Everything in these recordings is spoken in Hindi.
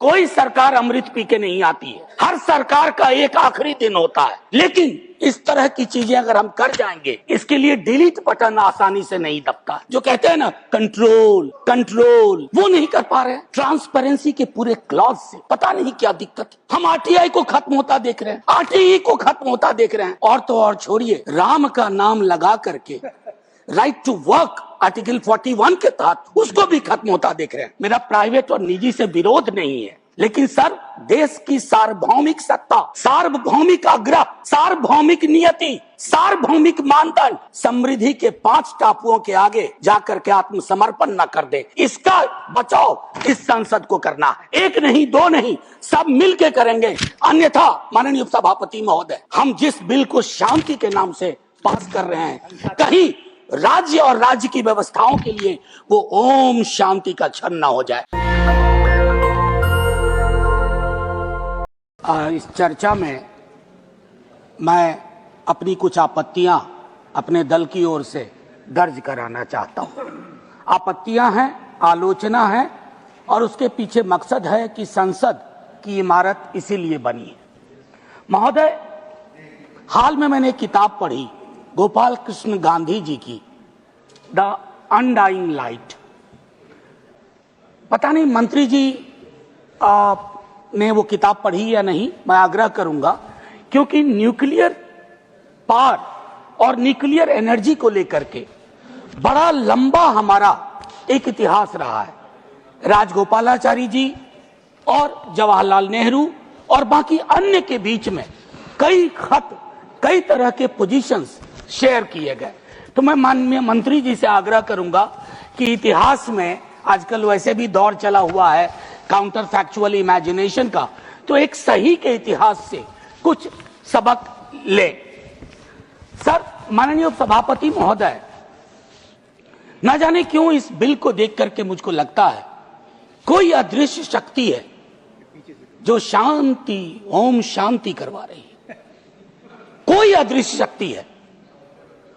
कोई सरकार अमृत पी के नहीं आती है, हर सरकार का एक आखिरी दिन होता है। लेकिन इस तरह की चीजें अगर हम कर जाएंगे, इसके लिए डिलीट बटन आसानी से नहीं दबता। जो कहते हैं ना कंट्रोल कंट्रोल, वो नहीं कर पा रहे हैं। ट्रांसपेरेंसी के पूरे क्लॉज से पता नहीं क्या दिक्कत। हम आरटीआई को खत्म होता देख रहे हैं, आरटीई को खत्म होता देख रहे हैं, और तो और छोड़िए, राम का नाम लगा करके राइट टू वर्क आर्टिकल 41 के तहत उसको भी खत्म होता देख रहे हैं। मेरा प्राइवेट और निजी से विरोध नहीं है, लेकिन सर, देश की सार्वभौमिक सत्ता, सार्वभौमिक आग्रह, सार्वभौमिक नियति, सार्वभौमिक मानदंड समृद्धि के 5 टापुओं के आगे जाकर के आत्मसमर्पण न कर दे, इसका बचाव इस संसद को करना है। एक नहीं, दो नहीं, सब मिलके करेंगे। अन्यथा माननीय उपसभापति महोदय, हम जिस बिल को शांति के नाम से पास कर रहे हैं, कहीं राज्य और राज्य की व्यवस्थाओं के लिए वो ओम शांति का क्षण न हो जाए। इस चर्चा में मैं अपनी कुछ आपत्तियां अपने दल की ओर से दर्ज कराना चाहता हूं। आपत्तियां हैं, आलोचना है, और उसके पीछे मकसद है कि संसद की इमारत इसीलिए बनी है। महोदय, हाल में मैंने एक किताब पढ़ी गोपाल कृष्ण गांधी जी की, द अनडाइंग लाइट। पता नहीं मंत्री जी ने वो किताब पढ़ी या नहीं, मैं आग्रह करूंगा, क्योंकि न्यूक्लियर पावर और न्यूक्लियर एनर्जी को लेकर के बड़ा लंबा हमारा एक इतिहास रहा है। राजगोपालाचारी जी और जवाहरलाल नेहरू और बाकी अन्य के बीच में कई खत, कई तरह के पोजीशंस शेयर किए गए। तो मैं माननीय मंत्री जी से आग्रह करूंगा कि इतिहास में आजकल वैसे भी दौर चला हुआ है काउंटर फैक्चुअल इमेजिनेशन का, तो एक सही के इतिहास से कुछ सबक ले। सर, माननीय उपसभापति महोदय, न जाने क्यों इस बिल को देख करके मुझको लगता है कोई अदृश्य शक्ति है जो शांति, ओम शांति करवा रही है। कोई अदृश्य शक्ति है।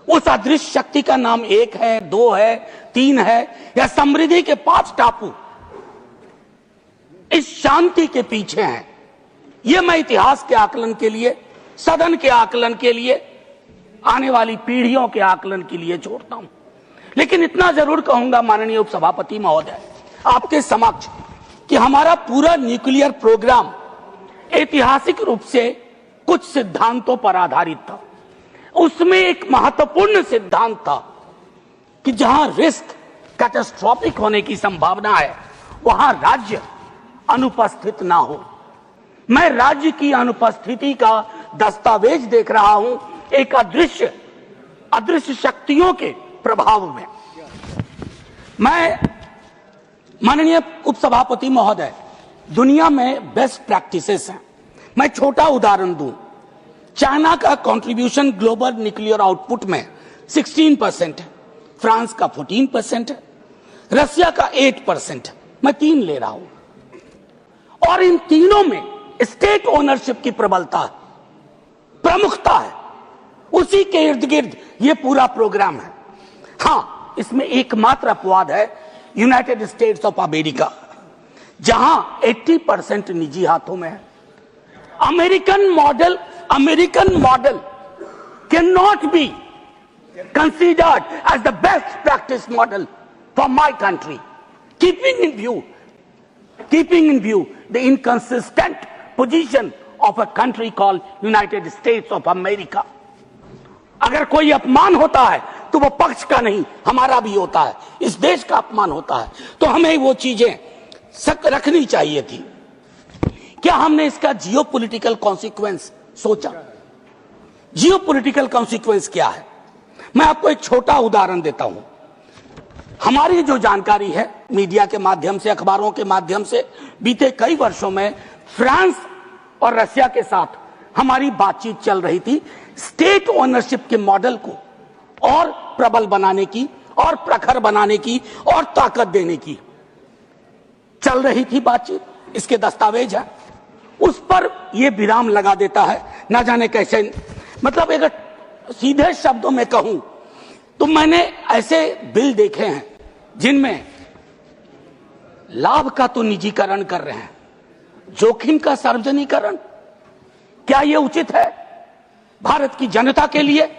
उस अदृश्य शक्ति का नाम 1 है, 2 है, 3 है, या समृद्धि के 5 टापू इस शांति के पीछे हैं। यह मैं इतिहास के आकलन के लिए, सदन के आकलन के लिए, आने वाली पीढ़ियों के आकलन के लिए छोड़ता हूं। लेकिन इतना जरूर कहूंगा माननीय उपसभापति महोदय आपके समक्ष कि हमारा पूरा न्यूक्लियर प्रोग्राम ऐतिहासिक रूप से कुछ सिद्धांतों पर आधारित था। उसमें एक महत्वपूर्ण सिद्धांत था कि जहां रिस्क कैटास्ट्रोफिक होने की संभावना है, वहां राज्य अनुपस्थित ना हो। मैं राज्य की अनुपस्थिति का दस्तावेज देख रहा हूं एक अदृश्य शक्तियों के प्रभाव में। मैं माननीय उपसभापति महोदय, दुनिया में बेस्ट प्रैक्टिसेस हैं। मैं छोटा उदाहरण दूं, चाइना का कंट्रीब्यूशन ग्लोबल न्यूक्लियर आउटपुट में 16% है, फ्रांस का 14% है, रशिया का 8% है। मैं 3 ले रहा हूं, और इन तीनों में स्टेट ओनरशिप की प्रबलता है, प्रमुखता है। उसी के इर्द गिर्द ये पूरा प्रोग्राम है। हां, इसमें एकमात्र अपवाद है यूनाइटेड स्टेट्स ऑफ अमेरिका, जहां 80% निजी हाथों में है। American model can not be considered as the best practice model for my country, keeping in view the inconsistent position of a country called United States of America. अगर कोई अपमान होता है तो वो पक्ष का नहीं, हमारा भी होता है, इस देश का अपमान होता है। तो हमें वो चीजें रखनी चाहिए थी। क्या हमने इसका जियोपॉलिटिकल कॉन्सिक्वेंस सोचा? जियोपॉलिटिकल कॉन्सिक्वेंस क्या है? मैं आपको एक छोटा उदाहरण देता हूं। हमारी जो जानकारी है मीडिया के माध्यम से, अखबारों के माध्यम से, बीते कई वर्षों में फ्रांस और रशिया के साथ हमारी बातचीत चल रही थी स्टेट ओनरशिप के मॉडल को और प्रबल बनाने की, और प्रखर बनाने की, और ताकत देने की चल रही थी बातचीत। इसके दस्तावेज है। उस पर यह विराम लगा देता है, ना जाने कैसे। मतलब अगर सीधे शब्दों में कहूं तो मैंने ऐसे बिल देखे हैं जिनमें लाभ का तो निजीकरण कर रहे हैं, जोखिम का सार्वजनिकरण, क्या यह उचित है भारत की जनता के लिए,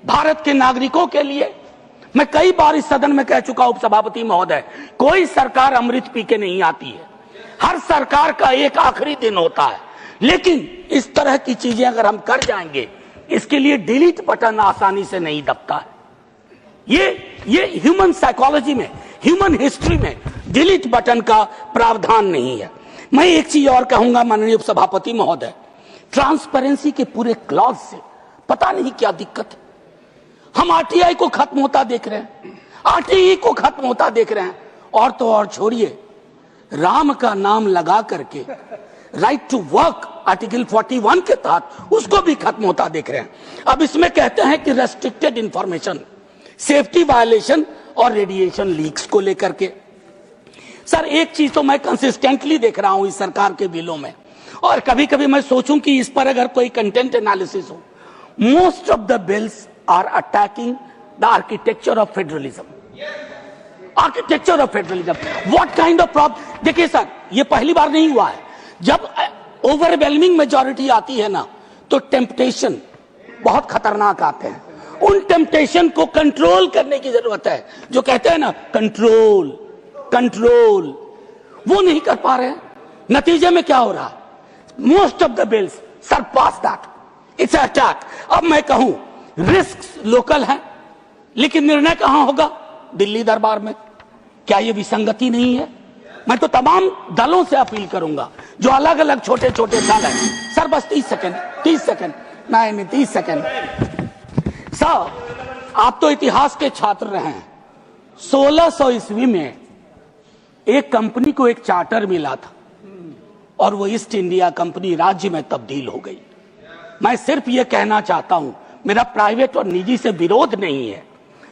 भारत के नागरिकों के लिए? मैं कई बार इस सदन में कह चुका हूं उपसभापति महोदय, कोई सरकार अमृत पी के नहीं आती है, हर सरकार का एक आखिरी दिन होता है। लेकिन इस तरह की चीजें अगर हम कर जाएंगे, इसके लिए डिलीट बटन आसानी से नहीं दबता है। ये ह्यूमन साइकोलॉजी में, ह्यूमन हिस्ट्री में डिलीट बटन का प्रावधान नहीं है। मैं एक चीज और कहूंगा माननीय उपसभापति महोदय, ट्रांसपेरेंसी के पूरे क्लॉज से पता नहीं क्या दिक्कत है। हम आरटीआई को खत्म होता देख रहे हैं, आरटीई को खत्म होता देख रहे हैं, और तो और छोड़िए, राम का नाम लगा करके राइट टू वर्क आर्टिकल 41 के तहत उसको भी खत्म होता देख रहे हैं। अब इसमें कहते हैं कि रेस्ट्रिक्टेड इंफॉर्मेशन, सेफ्टी वायलेशन और रेडिएशन लीक्स को लेकर के। सर एक चीज तो मैं कंसिस्टेंटली देख रहा हूं इस सरकार के बिलों में, और कभी कभी मैं सोचूं कि इस पर अगर कोई कंटेंट एनालिसिस हो, most of the bills are attacking the architecture of federalism. Architecture of federalism, what kind of problem. देखिए सर, ये पहली बार नहीं हुआ है। जब ओवरवेलमिंग मेजॉरिटी आती है ना, तो टेम्पटेशन बहुत खतरनाक आते हैं। उन टेम्पटेशन को कंट्रोल करने की जरूरत है। जो कहते हैं ना कंट्रोल कंट्रोल, वो नहीं कर पा रहे हैं। नतीजे में क्या हो रहा है? Most of the bills surpass that, it's attack. अब मैं कहूं रिस्क लोकल है, लेकिन निर्णय कहां होगा? दिल्ली दरबार में। क्या यह विसंगति नहीं है? मैं तो तमाम दलों से अपील करूंगा, जो अलग अलग छोटे छोटे दल हैं। सर बस 30 सेकंड, नहीं 30 सेकंड। सर आप तो इतिहास के छात्र रहे हैं। 1600 ईस्वी में एक कंपनी को एक चार्टर मिला था, और वो ईस्ट इंडिया कंपनी राज्य में तब्दील हो गई। मैं सिर्फ ये कहना चाहता हूं, मेरा प्राइवेट और निजी से विरोध नहीं है,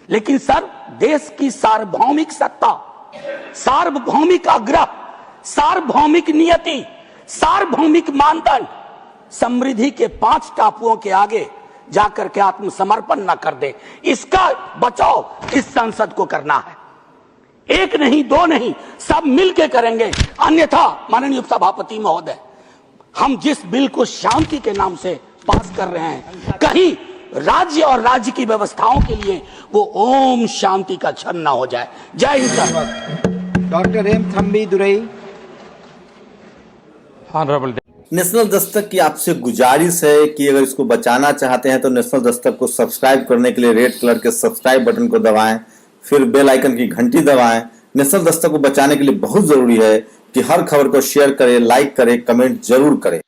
लेकिन सर देश की सार्वभौमिक सत्ता, सार्वभौमिक आग्रह, सार्वभौमिक नियति, सार्वभौमिक मानदंड समृद्धि के 5 टापुओं के आगे जाकर के आत्मसमर्पण न कर दे, इसका बचाव इस संसद को करना है। एक नहीं, दो नहीं, सब मिलकर करेंगे। अन्यथा माननीय उपसभापति महोदय, हम जिस बिल को शांति के नाम से पास कर रहे हैं, कहीं राज्य और राज्य की व्यवस्थाओं के लिए वो ओम शांति का क्षण न हो जाए। Jai Hind sir. Doctor M Thambi Durai. Honourable national दस्तक की आपसे गुजारिश है कि अगर इसको बचाना चाहते हैं तो नेशनल दस्तक को सब्सक्राइब करने के लिए रेड कलर के सब्सक्राइब बटन को दबाएं, फिर बेल आइकन की घंटी दबाएं। नेशनल दस्तक को बचाने के लिए बहुत जरूरी है कि हर खबर को शेयर करें, लाइक करें, कमेंट जरूर करें।